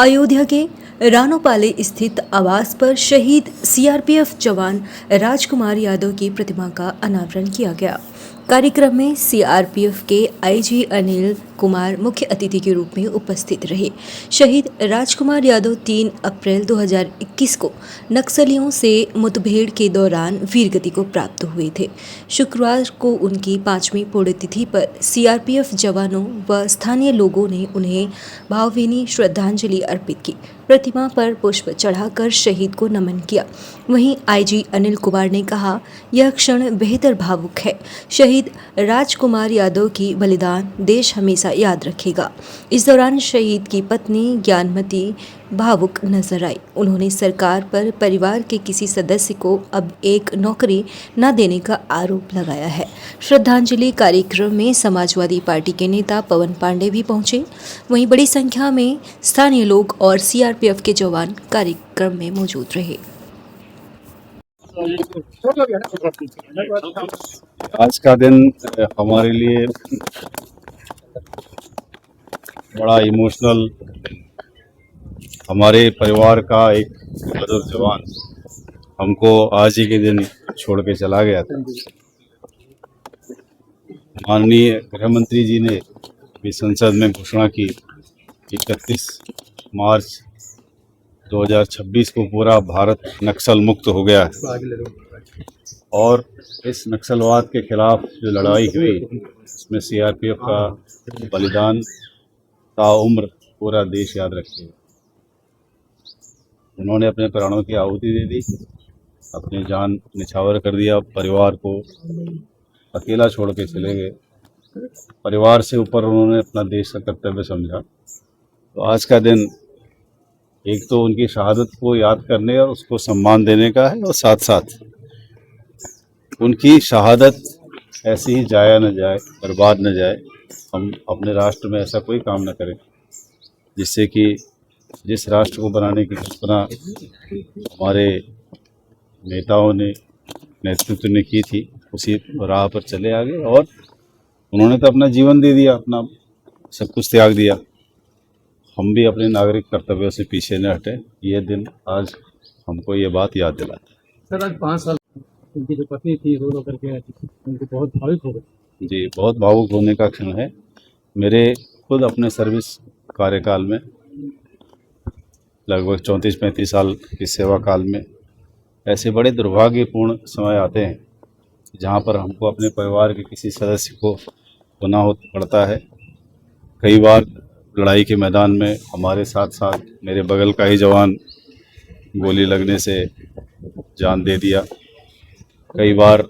अयोध्या के रानोपाले स्थित आवास पर शहीद सीआरपीएफ जवान राजकुमार यादव की प्रतिमा का अनावरण किया गया। कार्यक्रम में सीआरपीएफ के आईजी अनिल कुमार मुख्य अतिथि के रूप में उपस्थित रहे। शहीद राजकुमार यादव 3 अप्रैल 2021 को नक्सलियों से मुठभेड़ के दौरान वीरगति को प्राप्त हुए थे। शुक्रवार को उनकी 5वीं पुण्यतिथि पर सीआरपीएफ जवानों व स्थानीय लोगों ने उन्हें भावभीनी श्रद्धांजलि अर्पित की। प्रतिमा पर पुष्प चढ़ाकर शहीद को नमन किया। वहीं आईजी अनिल कुमार ने कहा, यह क्षण बेहद भावुक है। शहीद राजकुमार यादव की बलिदान देश हमेशा याद रखेगा। इस दौरान शहीद की पत्नी ज्ञानमती भावुक नजर आई। उन्होंने सरकार पर परिवार के किसी सदस्य को अब एक नौकरी न देने का आरोप लगाया है। श्रद्धांजलि कार्यक्रम में समाजवादी पार्टी के नेता पवन पांडे भी पहुंचे। वहीं बड़ी संख्या में स्थानीय लोग और सीआरपीएफ के जवान कार्यक्रम में मौजूद रहे। आज का दिन हमारे लिए बड़ा इमोशनल, हमारे परिवार का एक बुजुर्ग जवान हमको आज ही के दिन छोड़ के चला गया था। माननीय गृह मंत्री जी ने भी संसद में घोषणा की 31 मार्च 2026 को पूरा भारत नक्सल मुक्त हो गया है और इस नक्सलवाद के खिलाफ जो लड़ाई हुई उसमें सीआरपीएफ का बलिदान ताउम्र पूरा देश याद रखेगा। उन्होंने अपने प्राणों की आहुति दे दी, अपनी जान निछावर कर दिया, परिवार को अकेला छोड़ के चले गए। परिवार से ऊपर उन्होंने अपना देश का कर्तव्य समझा। तो आज का दिन एक तो उनकी शहादत को याद करने और उसको सम्मान देने का है और साथ साथ उनकी शहादत ऐसी ही जाया न जाए, बर्बाद न जाए। हम अपने राष्ट्र में ऐसा कोई काम न करें जिससे कि जिस राष्ट्र को बनाने की कल्पना हमारे नेताओं ने नेतृत्व ने की थी उसी राह पर चले आगे। और उन्होंने तो अपना जीवन दे दिया, अपना सब कुछ त्याग दिया। हम भी अपने नागरिक कर्तव्यों से पीछे न हटे। ये दिन आज हमको ये बात याद दिलाता है। सर, आज 5 साल उनकी जो पत्नी थी रो करके उनको बहुत भावुक हो गई। जी, बहुत भावुक होने का क्षण है। मेरे खुद अपने सर्विस कार्यकाल में लगभग 34-35 साल की सेवा काल में ऐसे बड़े दुर्भाग्यपूर्ण समय आते हैं जहाँ पर हमको अपने परिवार के किसी सदस्य को खोना हो पड़ता है। कई बार लड़ाई के मैदान में हमारे साथ साथ मेरे बगल का ही जवान गोली लगने से जान दे दिया। कई बार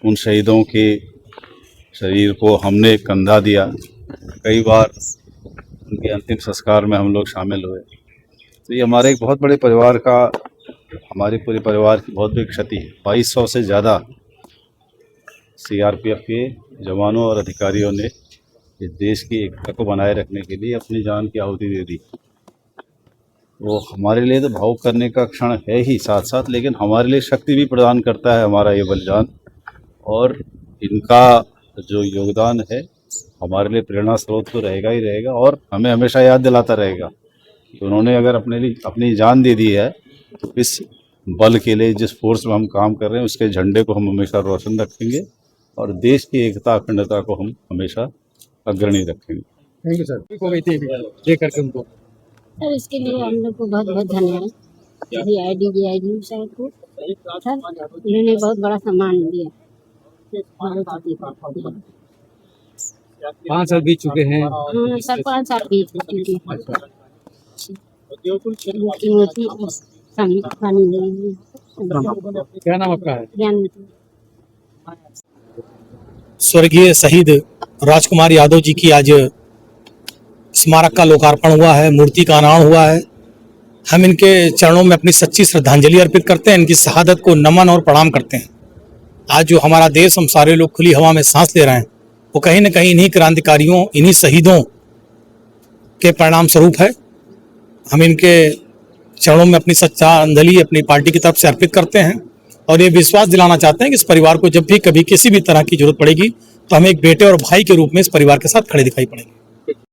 उन शहीदों के शरीर को हमने कंधा दिया। कई बार उनके अंतिम संस्कार में हम लोग शामिल हुए। तो ये हमारे एक बहुत बड़े परिवार का, हमारे पूरे परिवार की बहुत बड़ी क्षति है। 2200 से ज़्यादा सीआरपीएफ के जवानों और अधिकारियों ने इस देश की एकता को बनाए रखने के लिए अपनी जान की आहुति दे दी। वो हमारे लिए तो भावुक करने का क्षण है ही, साथ साथ लेकिन हमारे लिए शक्ति भी प्रदान करता है हमारा ये बलिदान। और इनका जो योगदान है हमारे लिए प्रेरणा स्रोत तो रहेगा ही रहेगा और हमें हमेशा याद दिलाता रहेगा कि उन्होंने अगर अपने लिए अपनी जान दे दी है तो इस बल के लिए, जिस फोर्स में हम काम कर रहे हैं, उसके झंडे को हम हमेशा रोशन रखेंगे और देश की एकता अखंडता को हम हमेशा अग्रणी रखेंगे। Thank you sir. हो गई थी देख करके उनको। सर, इसके लिए हम लोग को बहुत बहुत धन्यवाद आईडी साहब को। सर, उन्होंने बहुत बड़ा सम्मान दिया। 5 साल बीत चुके हैं। सर, 5 साल बीत चुके हैं। क्या नाम आपका है? ज्ञानमती। स्वर्गीय शहीद राजकुमार यादव जी की आज स्मारक का लोकार्पण हुआ है, मूर्ति का अनावरण हुआ है। हम इनके चरणों में अपनी सच्ची श्रद्धांजलि अर्पित करते हैं, इनकी शहादत को नमन और प्रणाम करते हैं। आज जो हमारा देश, हम सारे लोग खुली हवा में सांस ले रहे हैं, वो कहीं न कहीं इन्हीं क्रांतिकारियों, इन्हीं शहीदों के परिणाम स्वरूप है। हम इनके चरणों में अपनी श्रद्धांजलि अपनी पार्टी की तरफ से अर्पित करते हैं और ये विश्वास दिलाना चाहते हैं कि इस परिवार को जब भी कभी किसी भी तरह की जरूरत पड़ेगी तो हम एक बेटे और भाई के रूप में इस परिवार के साथ खड़े दिखाई पड़ेंगे।